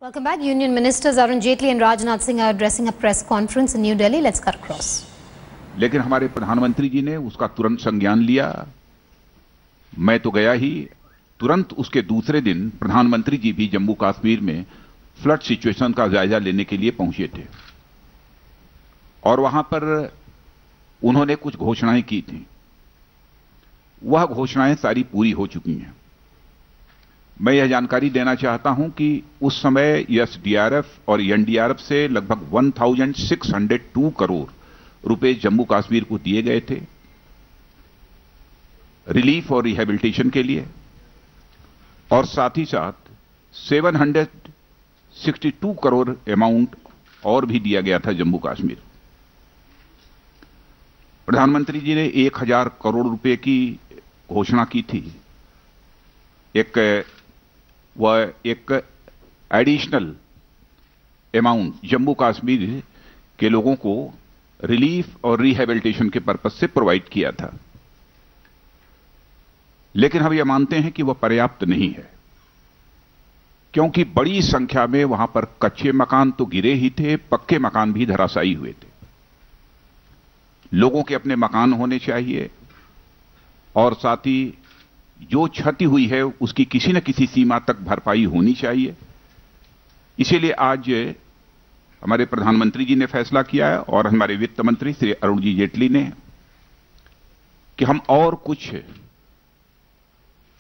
Welcome back. Union Ministers Arun Jaitley and Rajnath Singh are addressing a press conference in New Delhi. Let's cut across. लेकिन हमारे प्रधानमंत्री जी ने उसका तुरंत संज्ञान लिया। मैं तो गया ही, तुरंत उसके दूसरे दिन प्रधानमंत्री जी भी जम्मू कश्मीर में फ्लड सिचुएशन का जायजा लेने के लिए पहुंचे थे और वहां पर उन्होंने कुछ घोषणाएं की थी। वह घोषणाएं सारी पूरी हो चुकी हैं। मैं यह जानकारी देना चाहता हूं कि उस समय एसडीआरएफ और एनडीआरएफ से लगभग 1602 करोड़ रुपए जम्मू कश्मीर को दिए गए थे रिलीफ और रिहेबिलिटेशन के लिए, और साथ ही साथ 762 करोड़ अमाउंट और भी दिया गया था जम्मू कश्मीर। प्रधानमंत्री जी ने 1000 करोड़ रुपए की घोषणा की थी। एक एडिशनल अमाउंट जम्मू कश्मीर के लोगों को रिलीफ और रिहेबिलिटेशन के पर्पज से प्रोवाइड किया था, लेकिन हम यह मानते हैं कि वह पर्याप्त नहीं है, क्योंकि बड़ी संख्या में वहां पर कच्चे मकान तो गिरे ही थे, पक्के मकान भी धराशायी हुए थे। लोगों के अपने मकान होने चाहिए और साथ ही जो क्षति हुई है उसकी किसी न किसी सीमा तक भरपाई होनी चाहिए। इसीलिए आज हमारे प्रधानमंत्री जी ने फैसला किया है और हमारे वित्त मंत्री श्री अरुण जी जेटली ने कि हम और कुछ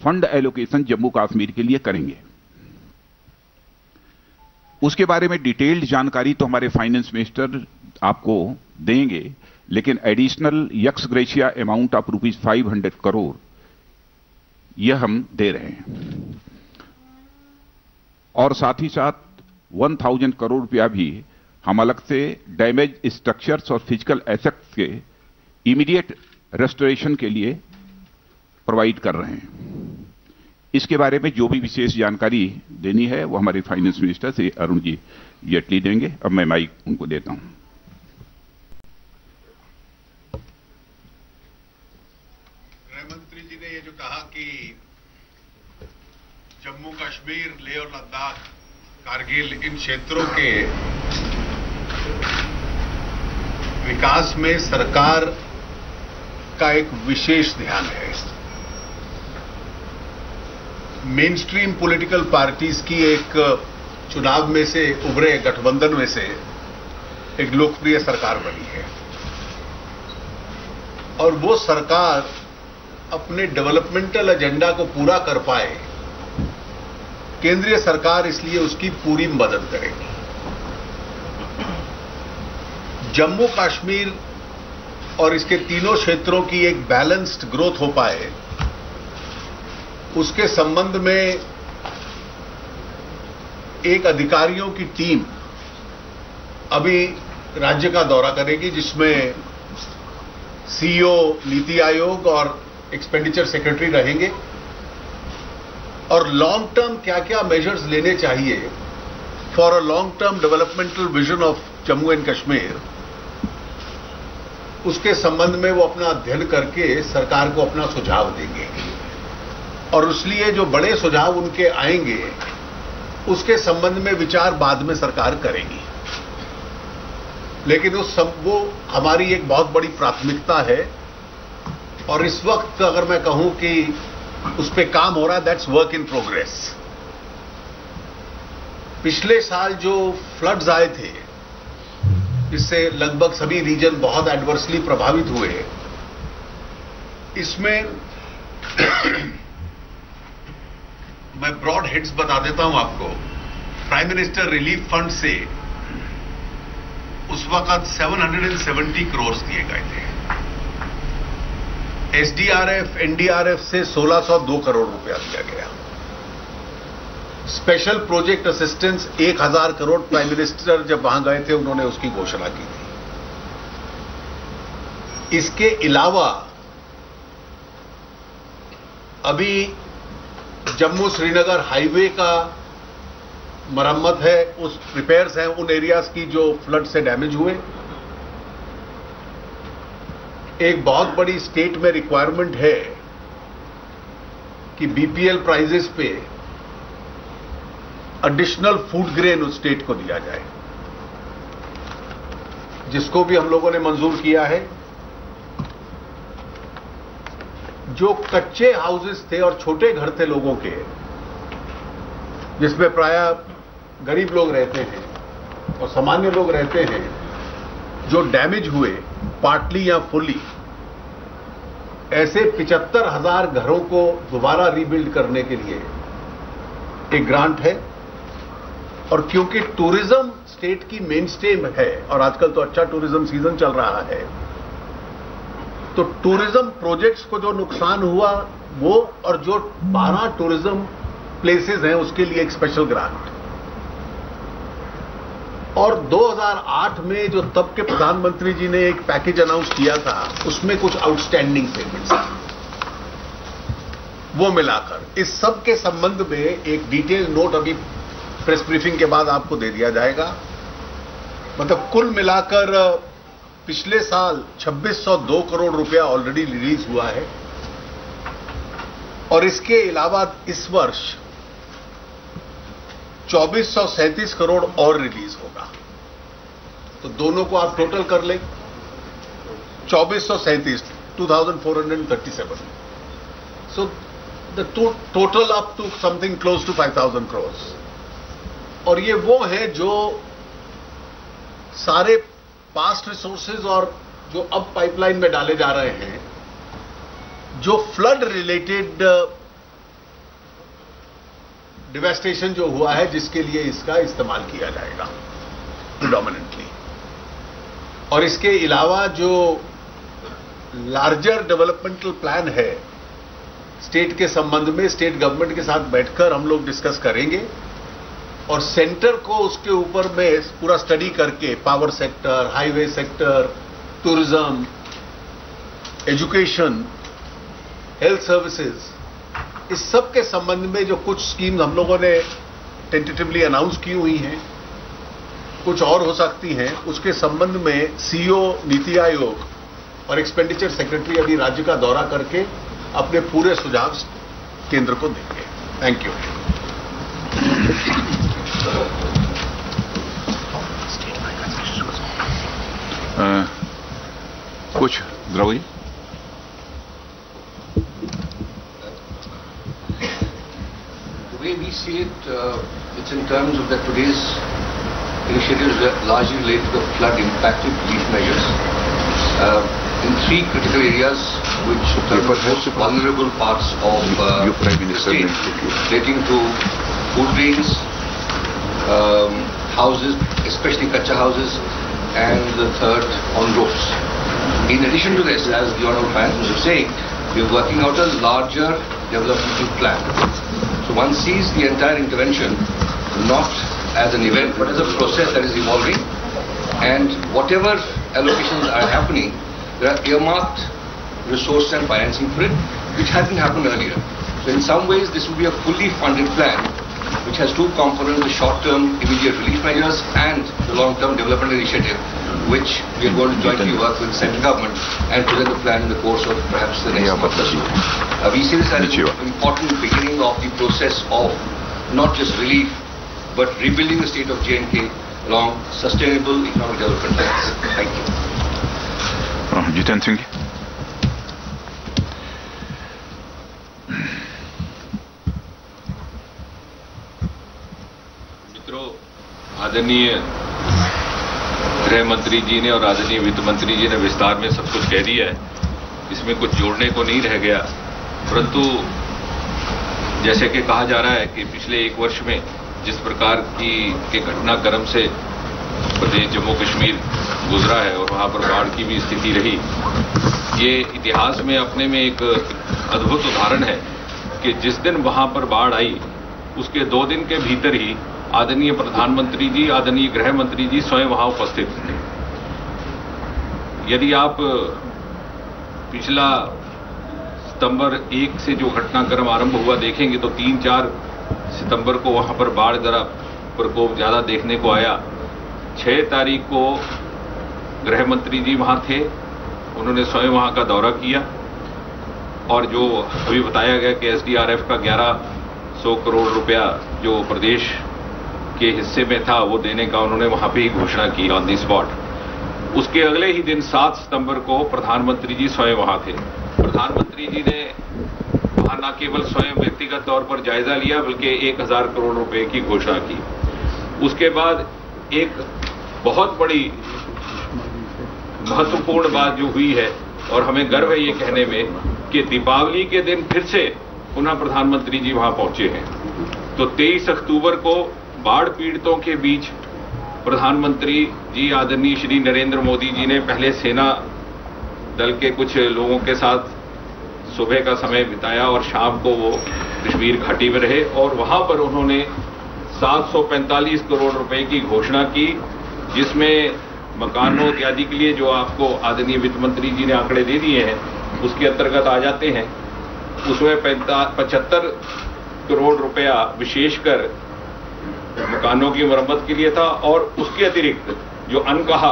फंड एलोकेशन जम्मू कश्मीर के लिए करेंगे। उसके बारे में डिटेल्ड जानकारी तो हमारे फाइनेंस मिनिस्टर आपको देंगे, लेकिन additional x gratia amount of ₹500 crore यह हम दे रहे हैं, और साथ ही साथ 1000 करोड़ रुपया भी हम अलग से डैमेज स्ट्रक्चर्स और फिजिकल एसेट्स के इमीडिएट रेस्टोरेशन के लिए प्रोवाइड कर रहे हैं। इसके बारे में जो भी विशेष जानकारी देनी है वो हमारे फाइनेंस मिनिस्टर श्री अरुण जी जेटली देंगे। अब मैं माइक उनको देता हूं। गृहमंत्री जी ने ये जो कहा कि जम्मू कश्मीर, लेह और लद्दाख, कारगिल, इन क्षेत्रों के विकास में सरकार का एक विशेष ध्यान है। मेन स्ट्रीम पॉलिटिकल पार्टीज की एक चुनाव में से उभरे गठबंधन में से एक लोकप्रिय सरकार बनी है, और वो सरकार अपने डेवलपमेंटल एजेंडा को पूरा कर पाए, केंद्रीय सरकार इसलिए उसकी पूरी मदद करेगी। जम्मू कश्मीर और इसके तीनों क्षेत्रों की एक बैलेंस्ड ग्रोथ हो पाए, उसके संबंध में एक अधिकारियों की टीम अभी राज्य का दौरा करेगी, जिसमें सीईओ, नीति आयोग और एक्सपेंडिचर सेक्रेटरी रहेंगे, और लॉन्ग टर्म क्या क्या मेजर्स लेने चाहिए for a long term developmental vision of Jammu and Kashmir, उसके संबंध में वो अपना अध्ययन करके सरकार को अपना सुझाव देंगे, और इसलिए जो बड़े सुझाव उनके आएंगे उसके संबंध में विचार बाद में सरकार करेगी। लेकिन वो हमारी एक बहुत बड़ी प्राथमिकता है, और इस वक्त अगर मैं कहूं कि उस पे काम हो रहा है, दैट्स वर्क इन प्रोग्रेस। पिछले साल जो फ्लड्स आए थे, इससे लगभग सभी रीजन बहुत एडवर्सली प्रभावित हुए, इसमें मैं ब्रॉड हेड्स बता देता हूं आपको। प्राइम मिनिस्टर रिलीफ फंड से उस वक्त 770 करोड़ दिए गए थे। एसडीआरएफ, एनडीआरएफ से 1602 करोड़ रुपया दिया गया। Special project assistance 1000 crore prime minister जब वहां गए थे उन्होंने उसकी घोषणा की थी। इसके अलावा अभी जम्मू श्रीनगर हाईवे का मरम्मत है, उस रिपेयर्स हैं उन एरियाज की जो फ्लड से डैमेज हुए। एक बहुत बड़ी स्टेट में रिक्वायरमेंट है कि बीपीएल प्राइजेस पे एडिशनल फूड ग्रेन उस स्टेट को दिया जाए, जिसको भी हम लोगों ने मंजूर किया है। जो कच्चे हाउसेस थे और छोटे घर थे लोगों के, जिसमें प्रायः गरीब लोग रहते हैं और सामान्य लोग रहते हैं, जो डैमेज हुए पार्टली या फुल्ली, ऐसे 75,000 घरों को दोबारा रीबिल्ड करने के लिए एक ग्रांट है। और क्योंकि टूरिज्म स्टेट की मेन स्ट्रीम है और आजकल तो अच्छा टूरिज्म सीजन चल रहा है, तो टूरिज्म प्रोजेक्ट्स को जो नुकसान हुआ वो, और जो 12 टूरिज्म प्लेसेस हैं उसके लिए एक स्पेशल ग्रांट। और 2008 में जो तब के प्रधानमंत्री जी ने एक पैकेज अनाउंस किया था, उसमें कुछ आउटस्टैंडिंग पेमेंट्स वो मिलाकर इस सब के संबंध में एक डिटेल नोट अभी प्रेस ब्रीफिंग के बाद आपको दे दिया जाएगा। मतलब कुल मिलाकर पिछले साल 2602 करोड़ रुपया ऑलरेडी रिलीज हुआ है और इसके अलावा इस वर्ष 2437 करोड़ और रिलीज होगा। तो दोनों को आप टोटल कर लें, 2437, 2437. So the total up to something close to 5,000 crores. और ये वो है जो सारे पास्ट रिसोर्सेज और जो अब पाइपलाइन में डाले जा रहे हैं, जो फ्लड रिलेटेड डिवेस्टेशन जो हुआ है, जिसके लिए इसका इस्तेमाल किया जाएगा प्रिडोमिनेंटली। और इसके अलावा जो लार्जर डेवलपमेंटल प्लान है स्टेट के संबंध में, स्टेट गवर्नमेंट के साथ बैठकर हम लोग डिस्कस करेंगे और सेंटर को उसके ऊपर में पूरा स्टडी करके power sector, highway sector, tourism, education, health services, इस सब के संबंध में जो कुछ स्कीम्स हम लोगों ने टेंटेटिवली अनाउंस की हुई हैं, कुछ और हो सकती हैं, उसके संबंध में सीईओ, नीति आयोग और एक्सपेंडिचर सेक्रेटरी अभी राज्य का दौरा करके अपने पूरे सुझाव केंद्र को देंगे। Thank you. कुछ Draupadi, the way we see it, it's in terms of that today's initiatives are largely related to the flood impacted relief measures in 3 critical areas which are the most vulnerable parts of the state, relating to food grains, houses, especially kacha houses, and the third on roads. In addition to this, as the Honourable Finance Minister was saying, we are working out a larger developmental plan. So one sees the entire intervention not as an event but as a process that is evolving, and whatever allocations are happening, there are earmarked resources and financing for it, which hasn't happened earlier. So in some ways this will be a fully funded plan which has 2 components: the short-term immediate relief measures and the long-term development initiative, which we are going to jointly work with the central government and present the plan in the course of perhaps the next month or so. We see this as an important beginning of the process of not just relief but rebuilding the state of J&K along sustainable economic development plans. Thank you. Jitendra Singh. मित्रों, आदरणीय गृह मंत्री जी ने और आदरणीय वित्त मंत्री जी ने विस्तार में सब कुछ कह दिया है, इसमें कुछ जोड़ने को नहीं रह गया। परंतु जैसे कि कहा जा रहा है कि पिछले 1 वर्ष में जिस प्रकार के घटनाक्रम से प्रदेश जम्मू कश्मीर गुजरा है और वहां पर बाढ़ की भी स्थिति रही, ये इतिहास में अपने में एक अद्भुत उदाहरण है कि जिस दिन वहां पर बाढ़ आई उसके 2 दिन के भीतर ही आदरणीय प्रधानमंत्री जी, आदरणीय गृह मंत्री जी स्वयं वहां उपस्थित थे। यदि आप पिछला सितंबर 1 से जो घटनाक्रम आरंभ हुआ देखेंगे तो 3-4 सितंबर को वहां पर बाढ़ का प्रकोप ज्यादा देखने को आया। 6 तारीख को गृह मंत्री जी वहां थे, उन्होंने स्वयं वहां का दौरा किया और जो अभी बताया गया कि एसडीआरएफ का 1100 करोड़ रुपया जो प्रदेश के हिस्से में था वो देने का उन्होंने वहां पे ही घोषणा की ऑन द स्पॉट। उसके अगले ही दिन 7 सितंबर को प्रधानमंत्री जी स्वयं वहां थे। प्रधानमंत्री जी ने वहां न केवल स्वयं व्यक्तिगत तौर पर जायजा लिया बल्कि 1000 करोड़ रुपए की घोषणा की। उसके बाद एक बहुत बड़ी महत्वपूर्ण बात जो हुई है और हमें गर्व है ये कहने में कि दीपावली के दिन फिर से पुनः प्रधानमंत्री जी वहां पहुंचे हैं। तो 23 अक्टूबर को बाढ़ पीड़ितों के बीच प्रधानमंत्री जी आदरणीय श्री नरेंद्र मोदी जी ने पहले सेना दल के कुछ लोगों के साथ सुबह का समय बिताया और शाम को वो कश्मीर घाटी में रहे और वहां पर उन्होंने 745 करोड़ रुपए की घोषणा की, जिसमें मकानों इत्यादि के लिए जो आपको आदरणीय वित्त मंत्री जी ने आंकड़े दे दिए हैं उसके अंतर्गत आ जाते हैं। उसमें 75 करोड़ रुपया विशेषकर मकानों की मरम्मत के लिए था और उसके अतिरिक्त जो अनकहा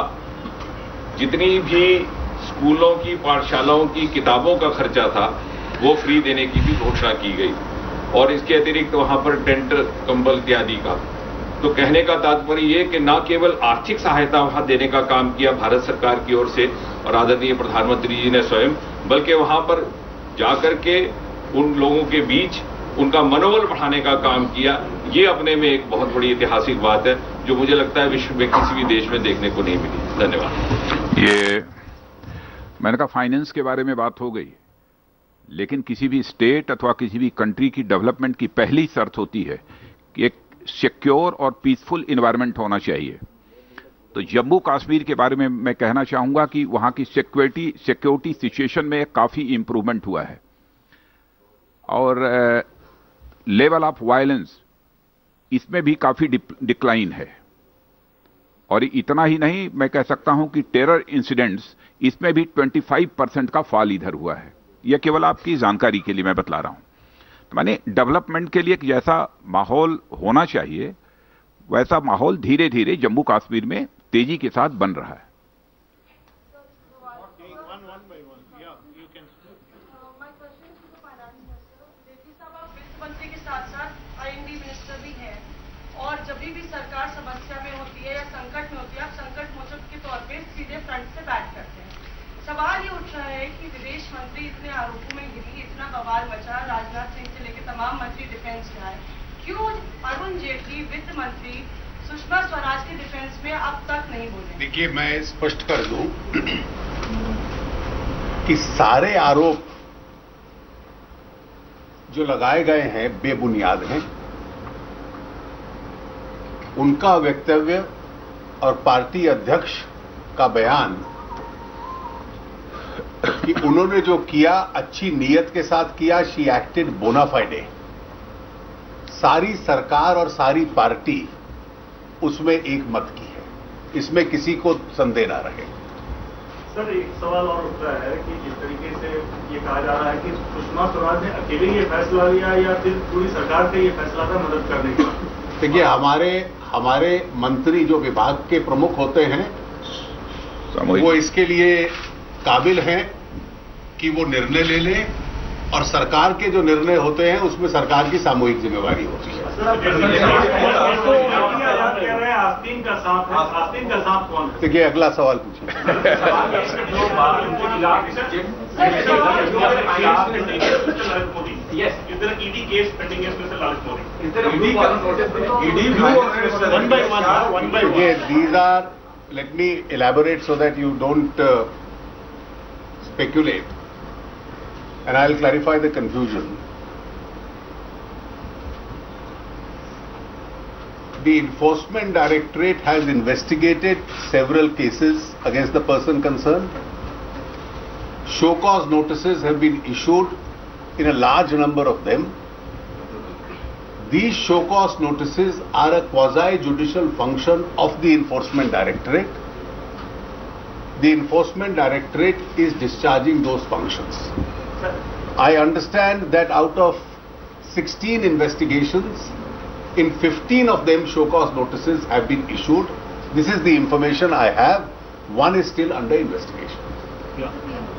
जितनी भी स्कूलों की पाठशालाओं की किताबों का खर्चा था वो फ्री देने की भी घोषणा की गई और इसके अतिरिक्त वहां पर टेंट कंबल इत्यादि का। तो कहने का तात्पर्य ये कि न केवल आर्थिक सहायता वहां देने का काम किया भारत सरकार की ओर से और आदरणीय प्रधानमंत्री जी ने स्वयं, बल्कि वहां पर जाकर के उन लोगों के बीच उनका मनोबल बढ़ाने का काम किया। ये अपने में एक बहुत बड़ी ऐतिहासिक बात है जो मुझे लगता है विश्व में किसी भी देश में देखने को नहीं मिली। धन्यवाद। ये मैंने कहा फाइनेंस के बारे में बात हो गई, लेकिन किसी भी स्टेट अथवा किसी भी कंट्री की डेवलपमेंट की पहली शर्त होती है कि एक सिक्योर और पीसफुल एनवायरनमेंट होना चाहिए। तो जम्मू कश्मीर के बारे में मैं कहना चाहूंगा कि वहां की सिक्योरिटी सिचुएशन में काफी इंप्रूवमेंट हुआ है और लेवल ऑफ वायलेंस इसमें भी काफी डिक्लाइन है। और इतना ही नहीं, मैं कह सकता हूं कि टेरर इंसिडेंट्स इसमें भी 25% का फॉल इधर हुआ है। यह केवल आपकी जानकारी के लिए मैं बतला रहा हूं। तो माने डेवलपमेंट के लिए एक जैसा माहौल होना चाहिए वैसा माहौल धीरे धीरे जम्मू कश्मीर में तेजी के साथ बन रहा है। मंत्री के साथ साथ आईएनडी मिनिस्टर भी हैं और जब भी सरकार समस्या में होती है या संकट में होती है आप संकट मोचक के तौर पे सीधे फ्रंट से बैठ करते हैं। सवाल ये उठ रहा है कि विदेश मंत्री इतने आरोपों में घिरी, इतना बवाल मचा, राजनाथ सिंह से लेकर तमाम मंत्री डिफेंस में आए, क्यों अरुण जेटली वित्त मंत्री सुषमा स्वराज के डिफेंस में अब तक नहीं बोले? देखिए, मैं स्पष्ट कर दूं कि सारे आरोप जो लगाए गए हैं बेबुनियाद हैं। उनका वक्तव्य और पार्टी अध्यक्ष का बयान कि उन्होंने जो किया अच्छी नीयत के साथ किया, शी एक्टेड बोना फाइडे, सारी सरकार और सारी पार्टी उसमें एक मत की है, इसमें किसी को संदेह ना रहे। सर, एक सवाल और उठ रहा है कि जिस तरीके से ये कहा जा रहा है कि सुषमा स्वराज ने अकेले ये फैसला लिया या फिर पूरी सरकार का ये फैसला था मदद करने का? देखिए, हमारे मंत्री जो विभाग के प्रमुख होते हैं वो इसके लिए काबिल हैं कि वो निर्णय ले लें और सरकार के जो निर्णय होते हैं उसमें सरकार की सामूहिक जिम्मेवारी होती है। आस्तीन का सांप कौन है? देखिए, अगला सवाल पूछिए। These are, let me elaborate so that you don't speculate, and I'll clarify the confusion. The Enforcement Directorate has investigated several cases against the person concerned. Show cause notices have been issued in a large number of them. These show cause notices are a quasi-judicial function of the Enforcement Directorate. The Enforcement Directorate is discharging those functions. I understand that out of 16 investigations, in 15 of them show cause notices have been issued. This is the information I have. One is still under investigation. Yeah.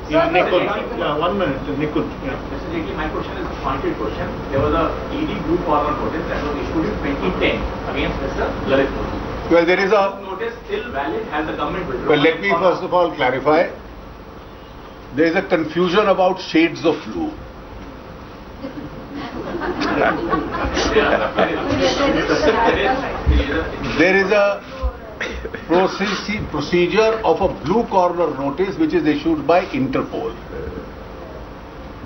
Nikul. Yeah, 1 minute. Nikul. Yeah. Mr. Jaitley, my question is a pointed question. There was a ED blue corner notice that was issued in 2010 against Mr. Lalit Modi. Well, there is a notice still valid. Has the government withdrawn? Well, let me first of all clarify. There is a confusion about shades of blue. There is a procedure of a blue corner notice which is issued by Interpol.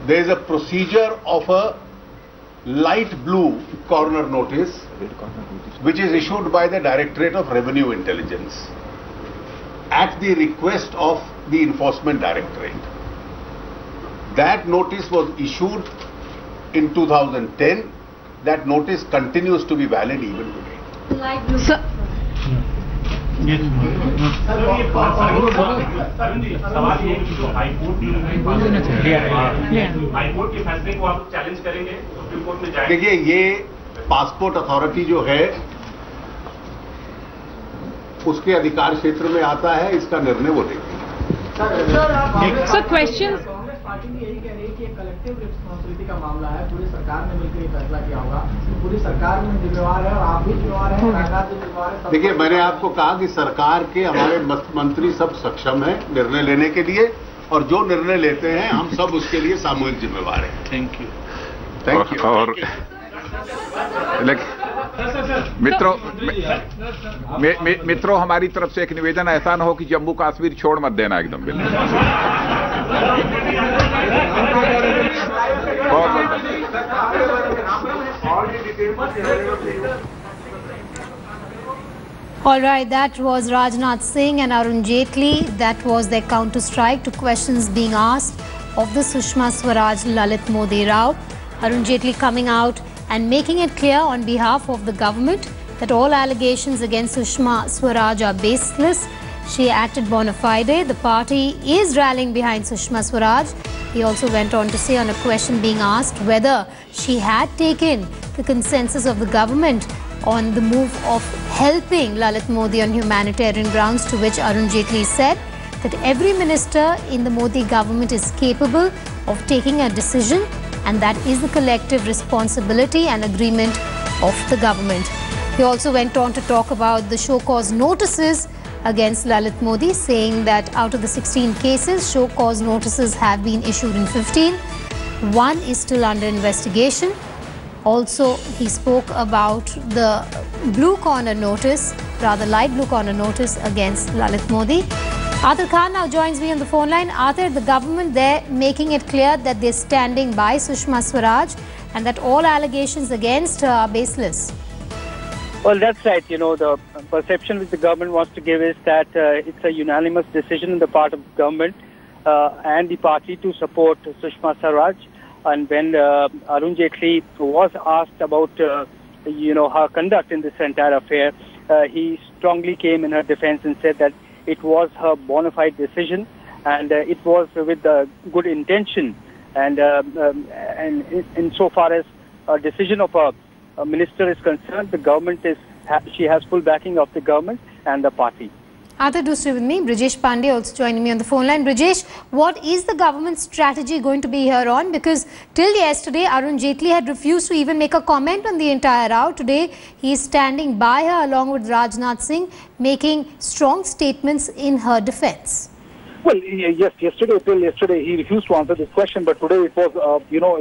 There is a procedure of a light blue corner notice which is issued by the Directorate of Revenue Intelligence at the request of the Enforcement Directorate. That notice was issued in 2010. That notice continues to be valid even today. High court के फैसले को आप challenge करेंगे supreme court में जाएंगे? देखिए, ये passport authority जो है उसके अधिकार क्षेत्र में आता है, इसका निर्णय वो देगी। सर क्वेश्चन पार्टी भी यही कह रही है कि कलेक्टिव रिस्पॉन्सिबिलिटी का मामला है, पूरी सरकार ने मिलकर फैसला किया होगा, पूरी सरकार में जिम्मेवार है और आप भी जिम्मेवार हैं, राजनाथ भी जिम्मेवार है। देखिए, मैंने आपको कहा कि सरकार के हमारे मंत्री सब सक्षम हैं निर्णय लेने के लिए, और जो निर्णय लेते हैं हम सब उसके लिए सामूहिक जिम्मेवार हैं। Thank you. और मित्रों, हमारी तरफ से एक निवेदन, ऐसा ना हो कि जम्मू कश्मीर छोड़ मत देना एकदम बिल्कुल। All right, that was Rajnath Singh and Arun Jaitley. That was their counter-strike to questions being asked of the Sushma Swaraj Lalit Modi row. Arun Jaitley coming out and making it clear on behalf of the government that all allegations against Sushma Swaraj are baseless. She acted bona fide. The party is rallying behind Sushma Swaraj. He also went on to say on a question being asked whether she had taken the consensus of the government on the move of helping Lalit Modi on humanitarian grounds, to which Arun Jaitley said that every minister in the Modi government is capable of taking a decision, and that is the collective responsibility and agreement of the government. He also went on to talk about the show cause notices against Lalit Modi, saying that out of the 16 cases, show cause notices have been issued in 15. One is still under investigation. Also, he spoke about the blue corner notice, rather light blue corner notice against Lalit Modi. Atir Khan now joins me on the phone line. Atir, the government there making it clear that they're standing by Sushma Swaraj and that all allegations against her are baseless. Well, that's right. You know, the perception which the government wants to give is that it's a unanimous decision on the part of the government and the party to support Sushma Swaraj. And when Arun Jaitley was asked about, her conduct in this entire affair, he strongly came in her defense and said that it was her bona fide decision, and it was with good intention. And insofar as a decision of a minister is concerned, the government she has full backing of the government and the party. Atir, do stay with me. Brijesh Pandey also joining me on the phone line. Brijesh, what is the government's strategy going to be here on? Because till yesterday, Arun Jaitley had refused to even make a comment on the entire row. Today, he is standing by her along with Rajnath Singh, making strong statements in her defense. Well, yes, till yesterday, he refused to answer this question, but today it was,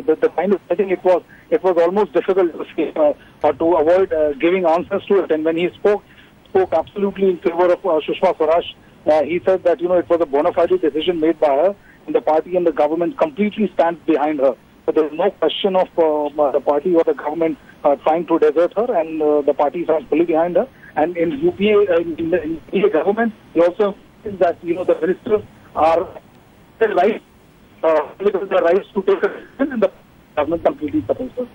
the kind of setting it was almost difficult to avoid giving answers to it. And when he spoke absolutely in favor of Sushma Swaraj. He said that, it was a bona fide decision made by her, and the party and the government completely stands behind her. So there is no question of the party or the government trying to desert her, and the party stands fully behind her. And in UPA, in the UPA government, he also says that, the ministers are the right to take a decision, and the government completely supports her.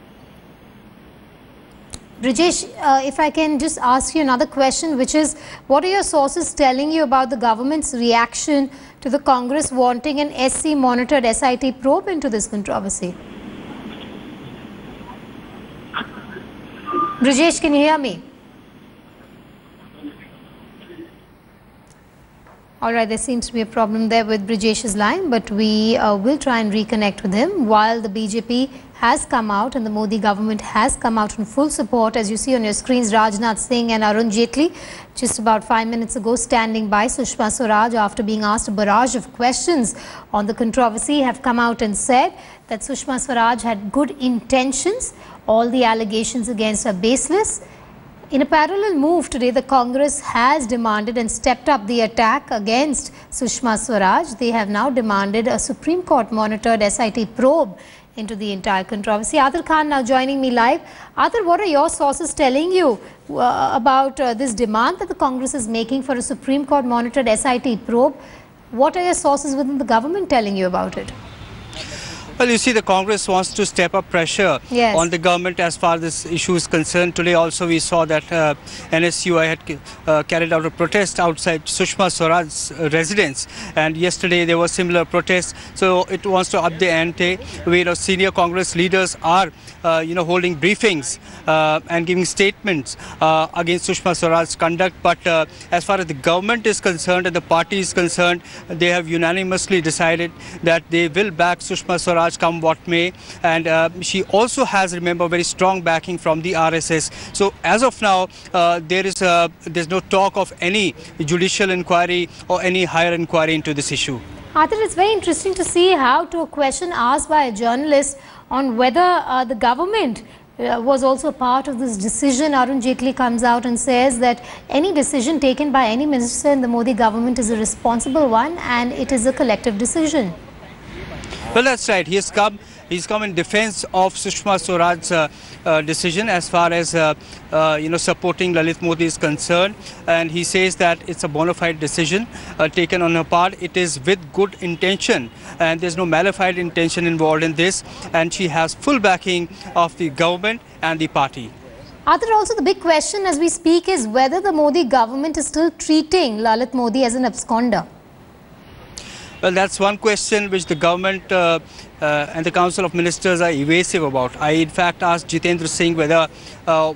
Brijesh, if I can just ask you another question, which is, what are your sources telling you about the government's reaction to the Congress wanting an SC-monitored SIT probe into this controversy? Brijesh, can you hear me? All right, there seems to be a problem there with Brajesh's line, but we will try and reconnect with him. While the BJP has come out and the Modi government has come out in full support, as you see on your screens, Rajnath Singh and Arun Jaitley, just about 5 minutes ago, standing by Sushma Swaraj after being asked a barrage of questions on the controversy, have come out and said that Sushma Swaraj had good intentions. All the allegations against her baseless. In a parallel move today, the Congress has demanded and stepped up the attack against Sushma Swaraj. They have now demanded a Supreme Court monitored SIT probe into the entire controversy. Athar Khan now joining me live. Athar, what are your sources telling you about this demand that the Congress is making for a Supreme Court monitored SIT probe? What are your sources within the government telling you about it? Well, you see, the Congress wants to step up pressure on the government as far as this issue is concerned. Today also we saw that NSUI had carried out a protest outside Sushma Swaraj's residence, and yesterday there were similar protests. So it wants to up the ante. Senior Congress leaders are holding briefings and giving statements against Sushma Swaraj's conduct. But as far as the government is concerned and the party is concerned, they have unanimously decided that they will back Sushma Swaraj come what may, and she also has, remember, very strong backing from the RSS. So as of now, there's no talk of any judicial inquiry or any higher inquiry into this issue. Athar, it's very interesting to see how, to a question asked by a journalist on whether the government was also part of this decision, Arun Jaitley comes out and says that any decision taken by any minister in the Modi government is a responsible one and it is a collective decision. Well, that's right. He's come in defense of Sushma Swaraj's decision as far as supporting Lalit Modi is concerned, and he says that it's a bona fide decision taken on her part. It is with good intention, and there's no malified intention involved in this, and she has full backing of the government and the party. Athar, also the big question as we speak is whether the Modi government is still treating Lalit Modi as an absconder. Well, that's one question which the government and the Council of Ministers are evasive about. I, in fact, asked Jitendra Singh whether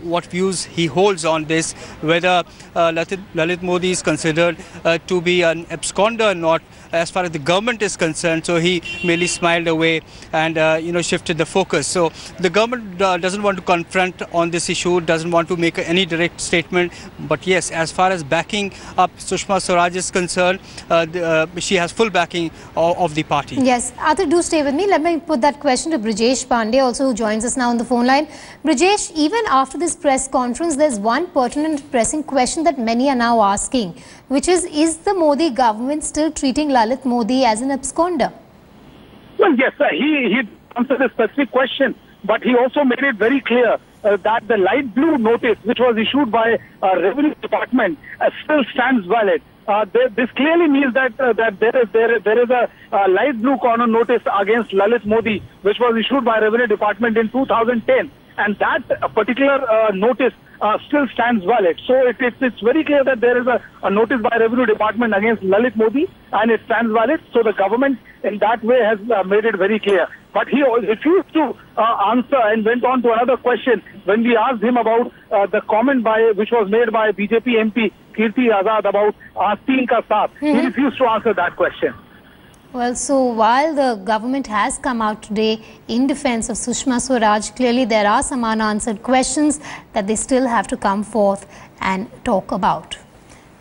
what views he holds on this, whether Lalit Modi is considered to be an absconder or not as far as the government is concerned. So he merely smiled away and shifted the focus. So the government doesn't want to confront on this issue, doesn't want to make any direct statement. But yes, as far as backing up Sushma Swaraj is concerned, she has full backing of the party. Yes, Athar, do stay with me. Let me put that question to Brajesh Pandey, also, who joins us now on the phone line. Brajesh, even after this press conference, there's one pertinent pressing question that many are now asking, which is the Modi government still treating Lalit Modi as an absconder? Well, yes, he answered the specific question, but he also made it very clear that the light blue notice, which was issued by Revenue Department, still stands valid. This clearly means that there is a light blue corner notice against Lalit Modi, which was issued by Revenue Department in 2010, and that particular notice still stands valid. So it's very clear that there is a notice by Revenue Department against Lalit Modi, and it stands valid. So the government in that way has made it very clear. But he refused to answer and went on to another question when we asked him about the comment which was made by BJP MP Kirti Azad about Asteen ka saath. He refused to answer that question. Well, so while the government has come out today in defense of Sushma Swaraj, clearly there are some unanswered questions that they still have to come forth and talk about.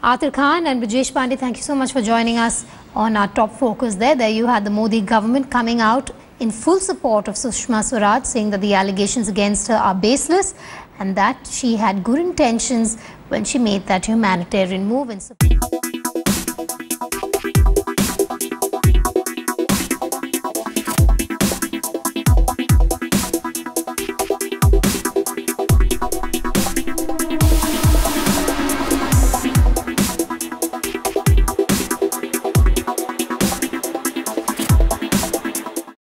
Athar Khan and Brajesh Pandey, thank you so much for joining us on our top focus there. There you had the Modi government coming out in full support of Sushma Swaraj, saying that the allegations against her are baseless and that she had good intentions when she made that humanitarian move in support.